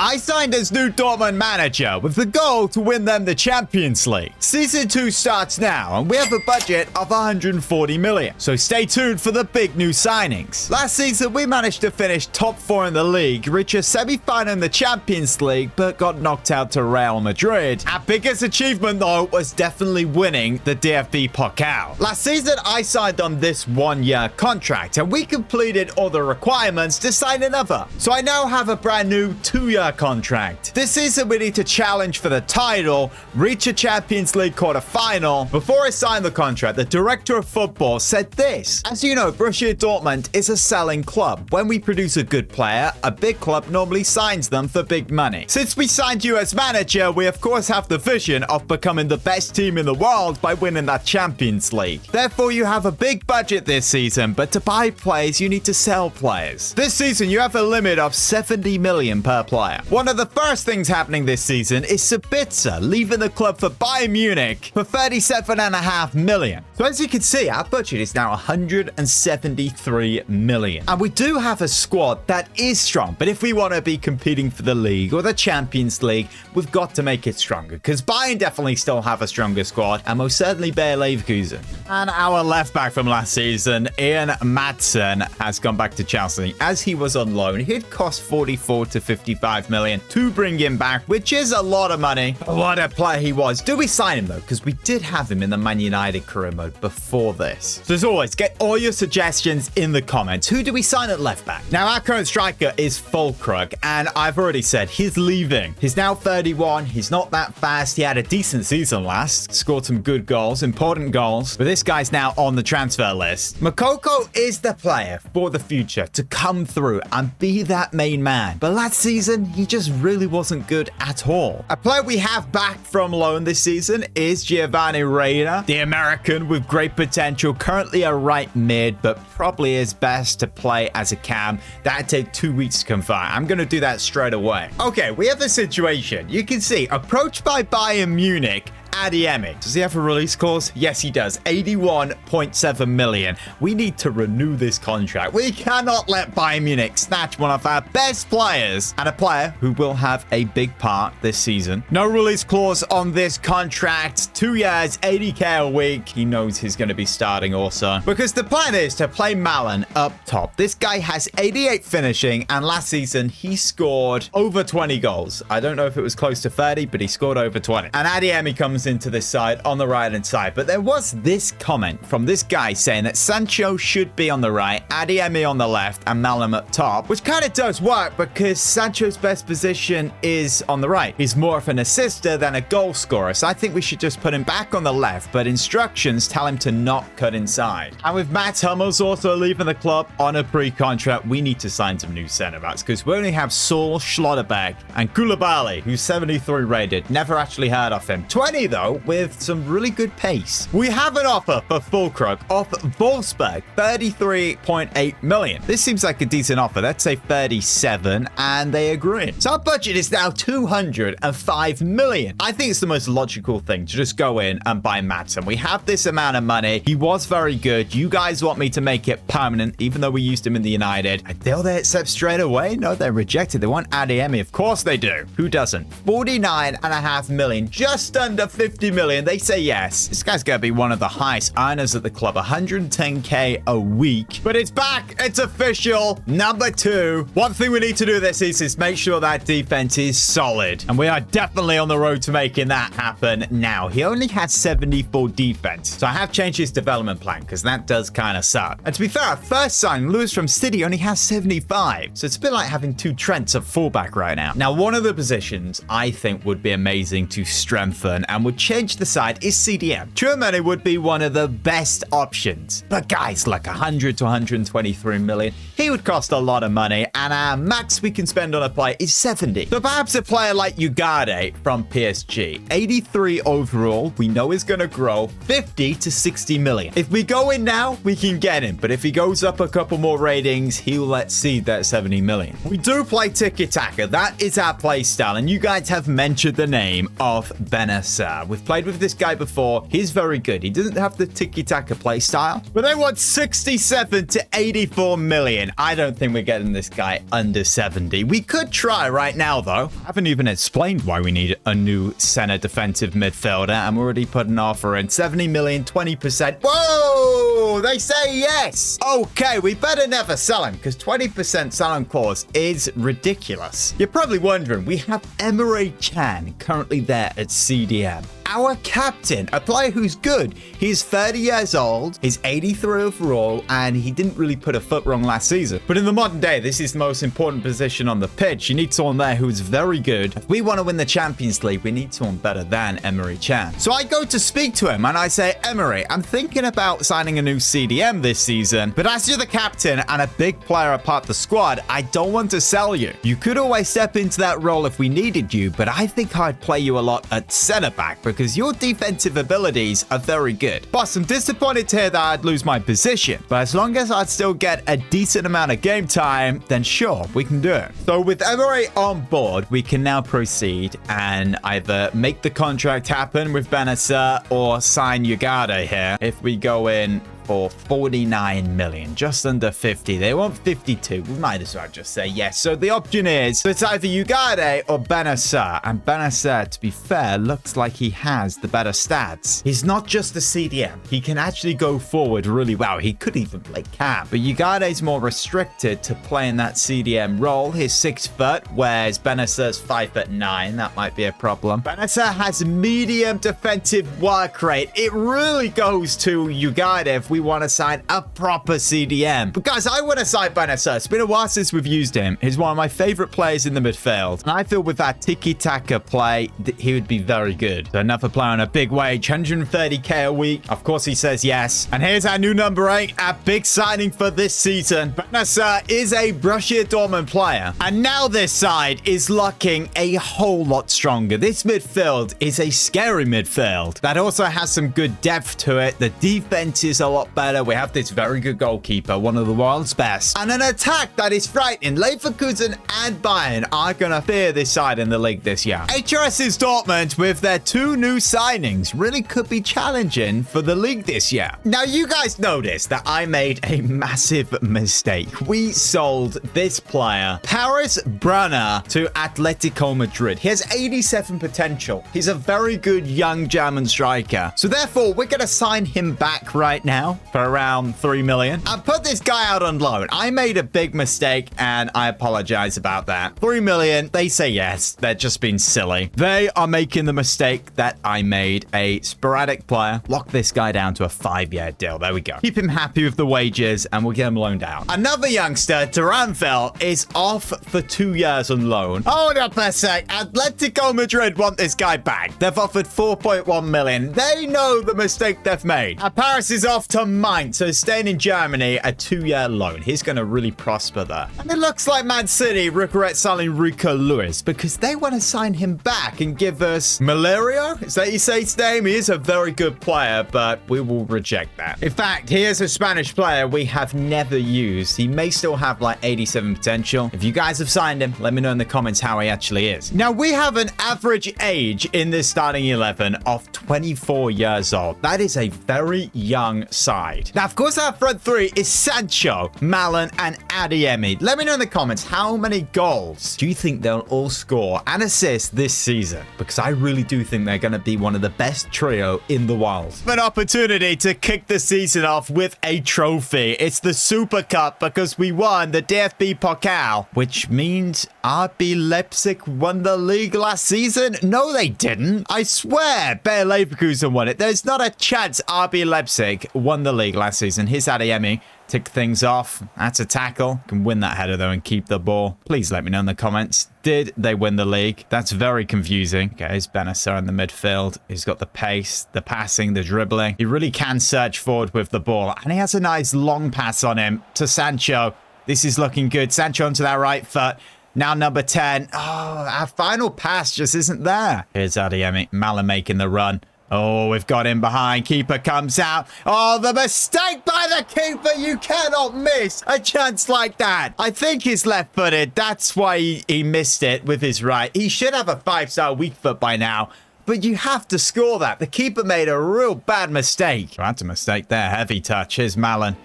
I signed as new Dortmund manager with the goal to win them the Champions League. Season 2 starts now and we have a budget of 140 million. So stay tuned for the big new signings. Last season we managed to finish top 4 in the league, reach a semi-final in the Champions League, but got knocked out to Real Madrid. Our biggest achievement though was definitely winning the DFB Pokal. Last season I signed on this 1-year contract and we completed all the requirements to sign another. So I now have a brand new 2-year contract. This season we need to challenge for the title, reach a Champions League quarter-final. Before I signed the contract, the director of football said this: "As you know, Borussia Dortmund is a selling club. When we produce a good player, a big club normally signs them for big money. Since we signed you as manager, we of course have the vision of becoming the best team in the world by winning that Champions League. Therefore, you have a big budget this season, but to buy players, you need to sell players. This season, you have a limit of 70 million per player. One of the first things happening this season is Sabitzer leaving the club for Bayern Munich for 37.5 million. So as you can see, our budget is now 173 million. And we do have a squad that is strong, but if we want to be competing for the league or the Champions League, we've got to make it stronger, because Bayern definitely still have a stronger squad, and most certainly Bayer Leverkusen. And our left back from last season, Ian Maatsen, has gone back to Chelsea. As he was on loan, he'd cost 44 to 55 million to bring him back, which is a lot of money. What a player he was. Do we sign him though? Because we did have him in the Man United career mode before this. So as always, get all your suggestions in the comments. Who do we sign at left back? Now our current striker is Fulkrug, and I've already said he's leaving. He's now 31. He's not that fast. He had a decent season last, scored some good goals, important goals, but this guy's now on the transfer list. Makoko is the player for the future to come through and be that main man. But last season, he just really wasn't good at all. A player we have back from loan this season is Giovanni Reina, the American with great potential, currently a right mid, but probably is best to play as a cam. That'd take 2 weeks to confirm. I'm going to do that straight away. Okay, we have a situation. You can see, approached by Bayern Munich, Adeyemi. Does he have a release clause? Yes, he does. 81.7 million. We need to renew this contract. We cannot let Bayern Munich snatch one of our best players, and a player who will have a big part this season. No release clause on this contract. 2 years, 80k a week. He knows he's going to be starting also, because the plan is to play Malen up top. This guy has 88 finishing, and last season he scored over 20 goals. I don't know if it was close to 30, but he scored over 20. And Adeyemi comes into this side on the right hand side. But there was this comment from this guy saying that Sancho should be on the right, Adeyemi on the left, and Malum up top, which kind of does work because Sancho's best position is on the right. He's more of an assister than a goal scorer, so I think we should just put him back on the left, but instructions tell him to not cut inside. And with Matt Hummels also leaving the club on a pre-contract, we need to sign some new centre-backs, because we only have Saul, Schlotterbeck, and Koulibaly, who's 73 rated. Never actually heard of him. 20 though, with some really good pace. We have an offer for Fulkrug off Wolfsburg, 33.8 million. This seems like a decent offer. Let's say 37, and they agree. So our budget is now 205 million. I think it's the most logical thing to just go in and buy Maatsen. We have this amount of money. He was very good. You guys want me to make it permanent, even though we used him in the United. Will they accept straight away? No, they're rejected. They want Adeyemi. Of course they do. Who doesn't? 49.5 million, just under 50 million. They say yes. This guy's gonna be one of the highest earners at the club, 110k a week. But it's back. It's official. Number 2. One thing we need to do this is make sure that defense is solid, and we are definitely on the road to making that happen now. He only has 74 defense, so I have changed his development plan because that does kind of suck. And to be fair, our first signing, Lewis from City, only has 75, so it's a bit like having 2 Trents at fullback right now. Now, one of the positions I think would be amazing to strengthen and would change the side is CDM. Tchouaméni would be one of the best options, but guys, like 100 to 123 million, he would cost a lot of money, and our max we can spend on a player is 70. So perhaps a player like Ugarte from PSG, 83 overall, we know is going to grow 50 to 60 million. If we go in now, we can get him, but if he goes up a couple more ratings, he'll exceed that 70 million. We do play tiki-taka. That is our play style, and you guys have mentioned the name of Benacer. Benacer. We've played with this guy before. He's very good. He doesn't have the tiki-taka play style, but they want 67 to 84 million. I don't think we're getting this guy under 70. We could try right now, though. I haven't even explained why we need a new center defensive midfielder. I'm already putting an offer in. 70 million, 20%. Whoa! They say yes. Okay, we better never sell him because 20% selling clause is ridiculous. You're probably wondering, we have Emre Can currently there at CDM. Our captain, a player who's good. He's 30 years old, he's 83 overall, and he didn't really put a foot wrong last season. But in the modern day, this is the most important position on the pitch. You need someone there who's very good. If we want to win the Champions League, we need someone better than Emre Can. So I go to speak to him and I say, Emery, I'm thinking about signing a new CDM this season, but as you're the captain and a big player apart the squad, I don't want to sell you. You could always step into that role if we needed you, but I think I'd play you a lot at center back because your defensive abilities are very good. Boss, I'm disappointed to hear that I'd lose my position, but as long as I'd still get a decent amount of game time, then sure, we can do it. So with Emery on board, we can now proceed and either make the contract happen with Benacer or sign Ugarte here. If we go in for 49 million, just under 50. They want 52. We might as well just say yes. So the option is, it's either Ugarte or Benacer. And Benacer, to be fair, looks like he has the better stats. He's not just a CDM. He can actually go forward really well. He could even play cam. But Ugarte's more restricted to playing that CDM role. He's 6 foot, whereas Benacer's 5'9". That might be a problem. Benacer has medium defensive work rate. It really goes to Ugarte if we want to sign a proper CDM. But guys, I want to sign Benacer. It's been a while since we've used him. He's one of my favorite players in the midfield. And I feel with that tiki-taka play, he would be very good. So another player on a big wage, 130k a week. Of course, he says yes. And here's our new number 8, our big signing for this season. Benacer is a Borussia Dortmund player. And now this side is looking a whole lot stronger. This midfield is a scary midfield that also has some good depth to it. The defense is a lot better. We have this very good goalkeeper, one of the world's best, and an attack that is frightening. Leverkusen and Bayern are going to fear this side in the league this year. HRS's Dortmund, with their 2 new signings, really could be challenging for the league this year. Now, you guys noticed that I made a massive mistake. We sold this player, Paris Brunner, to Atletico Madrid. He has 87 potential. He's a very good young German striker. So therefore, we're going to sign him back right now for around 3 million and put this guy out on loan. I made a big mistake and I apologize about that. 3 million, they say yes. They're just being silly. They are making the mistake that I made. A sporadic player. Lock this guy down to a 5-year deal. There we go. Keep him happy with the wages and we'll get him loaned out. Another youngster, Duranville, is off for 2 years on loan. Hold up a sec. Atletico Madrid want this guy back. They've offered 4.1 million. They know the mistake they've made. Paris is off to Mainz, so staying in Germany, a 2-year loan. He's going to really prosper there. And it looks like Man City regret selling Rico Lewis because they want to sign him back and give us Malario. Is that you say his name? He is a very good player, but we will reject that. In fact, he is a Spanish player we have never used. He may still have like 87 potential. If you guys have signed him, let me know in the comments how he actually is. Now, we have an average age in this starting 11 of 24 years old. That is a very young side. Now, of course, our front 3 is Sancho, Malen, and Adeyemi. Let me know in the comments how many goals do you think they'll all score and assist this season? Because I really do think they're going to be one of the best trio in the world. An opportunity to kick the season off with a trophy. It's the Super Cup because we won the DFB Pokal, which means RB Leipzig won the league last season. No, they didn't. I swear Bayer Leverkusen won it. There's not a chance RB Leipzig won the league last season. Here's Adeyemi. Tick things off. That's a tackle. Can win that header, though, and keep the ball. Please let me know in the comments. Did they win the league? That's very confusing. Okay, here's Benacer in the midfield. He's got the pace, the passing, the dribbling. He really can search forward with the ball. And he has a nice long pass on him to Sancho. This is looking good. Sancho onto that right foot. Now number 10. Oh, our final pass just isn't there. Here's Adeyemi. Malen making the run. Oh, we've got him behind. Keeper comes out. Oh, the mistake by the keeper. You cannot miss a chance like that. I think he's left-footed. That's why he missed it with his right. He should have a 5-star weak foot by now. but you have to score that. The keeper made a real bad mistake. That's a mistake there. Heavy touch. Here's Malin.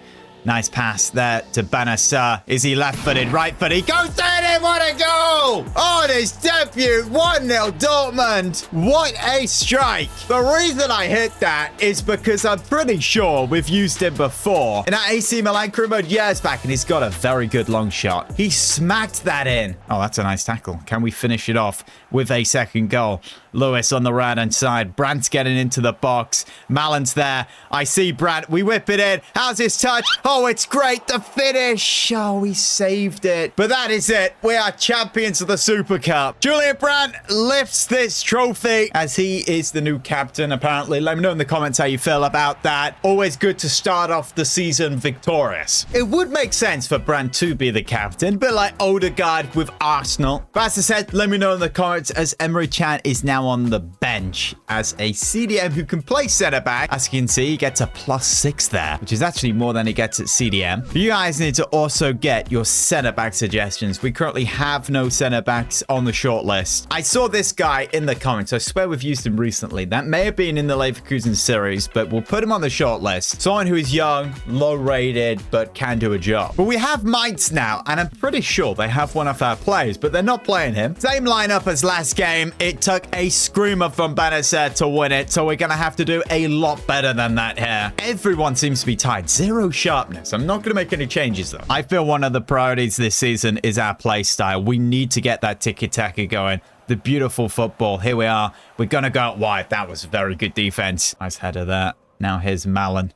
Nice pass there to Benacer. Is he left-footed, right-footed? Goes in! What a goal! On his debut, 1-0 Dortmund. What a strike. The reason I hit that is because I'm pretty sure we've used him before. In that AC Milan crew mode years back, and he's got a very good long shot. He smacked that in. Oh, that's a nice tackle. Can we finish it off with a second goal? Lewis on the right-hand side. Brandt's getting into the box. Malin's there. I see Brandt. We whip it in. How's his touch? Oh, it's great. The finish. Oh, we saved it. But that is it. We are champions of the Super Cup. Julian Brandt lifts this trophy as he is the new captain, apparently. Let me know in the comments how you feel about that. Always good to start off the season victorious. It would make sense for Brandt to be the captain, a bit like Odegaard with Arsenal. But as I said, let me know in the comments as Emery Chan is now on the bench as a CDM who can play centre-back. As you can see, he gets a +6 there, which is actually more than he gets at CDM. But you guys need to also get your centre-back suggestions. We currently have no centre-backs on the shortlist. I saw this guy in the comments. I swear we've used him recently. That may have been in the Leverkusen series, but we'll put him on the shortlist. Someone who is young, low-rated, but can do a job. But we have Mainz now, and I'm pretty sure they have one of our players, but they're not playing him. Same lineup as last game. It took a screamer from Benacer to win it, so we're going to have to do a lot better than that here. Everyone seems to be tied. Zero sharpness. I'm not going to make any changes, though. I feel one of the priorities this season is our play style. We need to get that tiki-taka going. The beautiful football. Here we are. We're going to go out wide. That was very good defense. Nice header there. Now here's Malin.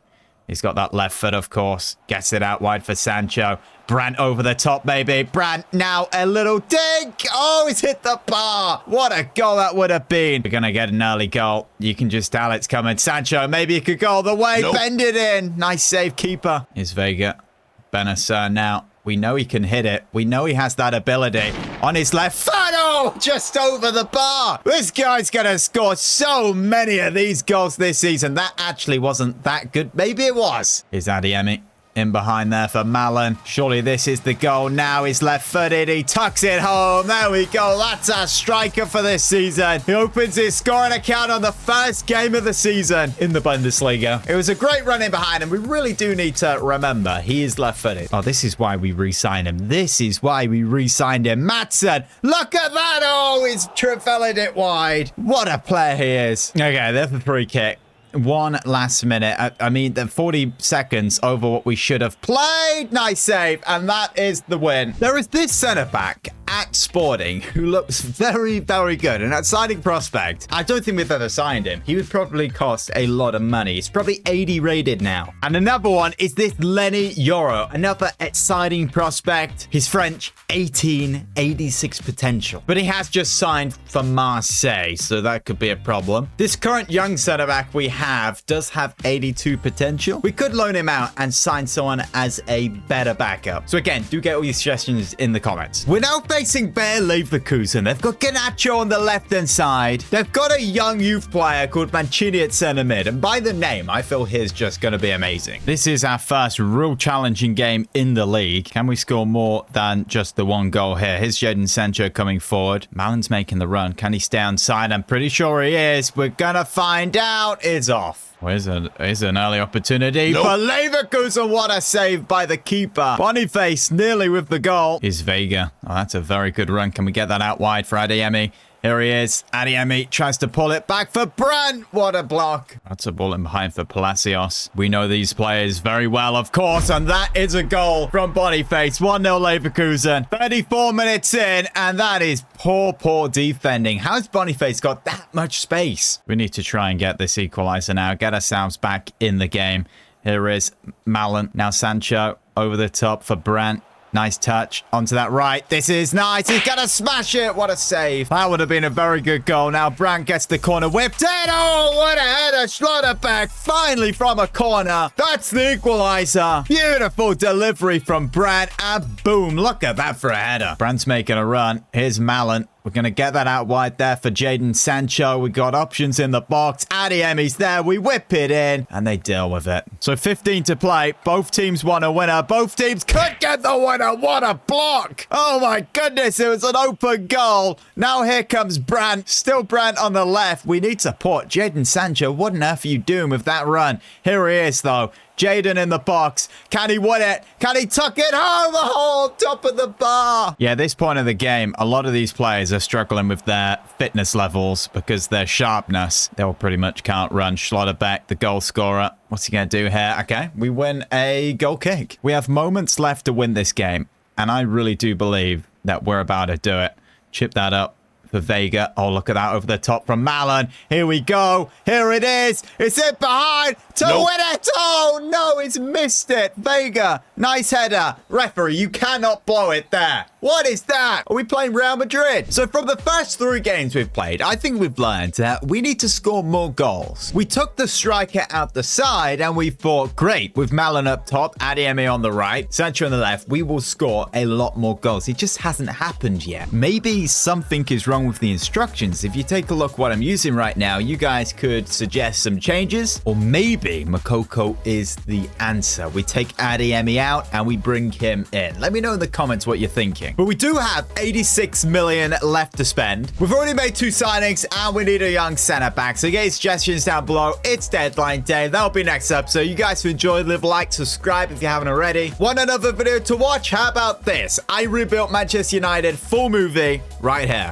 He's got that left foot, of course. Gets it out wide for Sancho. Brandt over the top, baby. Brandt now a little dig. Oh, he's hit the bar. What a goal that would have been. We're going to get an early goal. You can just tell it's coming. Sancho, maybe he could go all the way. Nope. Bend it in. Nice save, keeper. Here's Vega. Benacer now. We know he can hit it. We know he has that ability. On his left foot. Oh, just over the bar. This guy's going to score so many of these goals this season. That actually wasn't that good. Maybe it was. Here's Adeyemi. In behind there for Malin. Surely this is the goal. Now he's left-footed. He tucks it home. There we go. That's our striker for this season. He opens his scoring account on the first game of the season in the Bundesliga. It was a great run in behind him. We really do need to remember he is left-footed. Oh, this is why we re-signed him. This is why we re-signed him. Maatsen, look at that. Oh, he's trivelled it wide. What a player he is. Okay, there's the free kick. One last minute. I mean, the 40 seconds over what we should have played. Nice save. And that is the win. There is this centre-back at Sporting who looks very, very good. An exciting prospect. I don't think we've ever signed him. He would probably cost a lot of money. He's probably 80 rated now. And another one is this Lenny Yoro. Another exciting prospect. He's French. 18, 86 potential. But he has just signed for Marseille, so that could be a problem. This current young centre-back we have does have 82 potential. We could loan him out and sign someone as a better backup. So again, do get all your suggestions in the comments. We're now facing Bayer Leverkusen. They've got Garnacho on the left-hand side. They've got a young youth player called Mancini at centre mid. And by the name, I feel he's just going to be amazing. This is our first real challenging game in the league. Can we score more than just the one goal here? Here's Jadon Sancho coming forward. Malin's making the run. Can he stay onside? I'm pretty sure he is. We're going to find out. It's off. Here's an early opportunity for Leverkusen. What a save by the keeper. Boniface nearly with the goal. Here's Vega. Oh, that's a very good run. Can we get that out wide for Adeyemi? Here he is. Adeyemi tries to pull it back for Brandt. What a block. That's a ball in behind for Palacios. We know these players very well, of course, and that is a goal from Boniface. 1-0 Leverkusen. 34 minutes in, and that is poor defending. How's Boniface got that much space? We need to try and get this equalizer now. Get ourselves back in the game. Here is Malin. Now Sancho over the top for Brandt. Nice touch onto that right. This is nice. He's going to smash it. What a save. That would have been a very good goal. Now Brandt gets the corner whipped in. Oh, what a header. Schlotterbeck finally from a corner. That's the equalizer. Beautiful delivery from Brandt. And boom. Look at that for a header. Brandt's making a run. Here's Malin. We're going to get that out wide there for Jadon Sancho. We got options in the box. Adeyemi's there. We whip it in, and they deal with it. So 15 to play. Both teams want a winner. Both teams could get the winner. What a block. Oh, my goodness. It was an open goal. Now here comes Brandt. Still Brandt on the left. We need support. Jadon Sancho, what on earth are you doing with that run? Here he is, though. Jadon in the box. Can he win it? Can he tuck it home? The whole top of the bar. Yeah, at this point of the game, a lot of these players are struggling with their fitness levels because their sharpness. They all pretty much can't run. Schlotterbeck, the goal scorer. What's he going to do here? Okay, we win a goal kick. We have moments left to win this game, and I really do believe that we're about to do it. Chip that up for Vega. Oh, look at that over the top from Malin. Here we go. Here it is. It's in behind to win it. Oh, no, it's missed it. Vega, nice header. Referee, you cannot blow it there. What is that? Are we playing Real Madrid? So from the first 3 games we've played, I think we've learned that we need to score more goals. We took the striker out the side and we thought, great, with Malin up top, Adeyemi on the right, Sancho on the left, we will score a lot more goals. It just hasn't happened yet. Maybe something is wrong with the instructions. If you take a look what I'm using right now, you guys could suggest some changes, or maybe Makoko is the answer. We take Adeyemi out and we bring him in. Let me know in the comments what you're thinking. But we do have 86 million left to spend. We've already made 2 signings and we need a young center back. So get suggestions down below. It's deadline day. That'll be next up. So you guys who enjoyed, leave a like, subscribe if you haven't already. Want another video to watch? How about this? I rebuilt Manchester United full movie right here.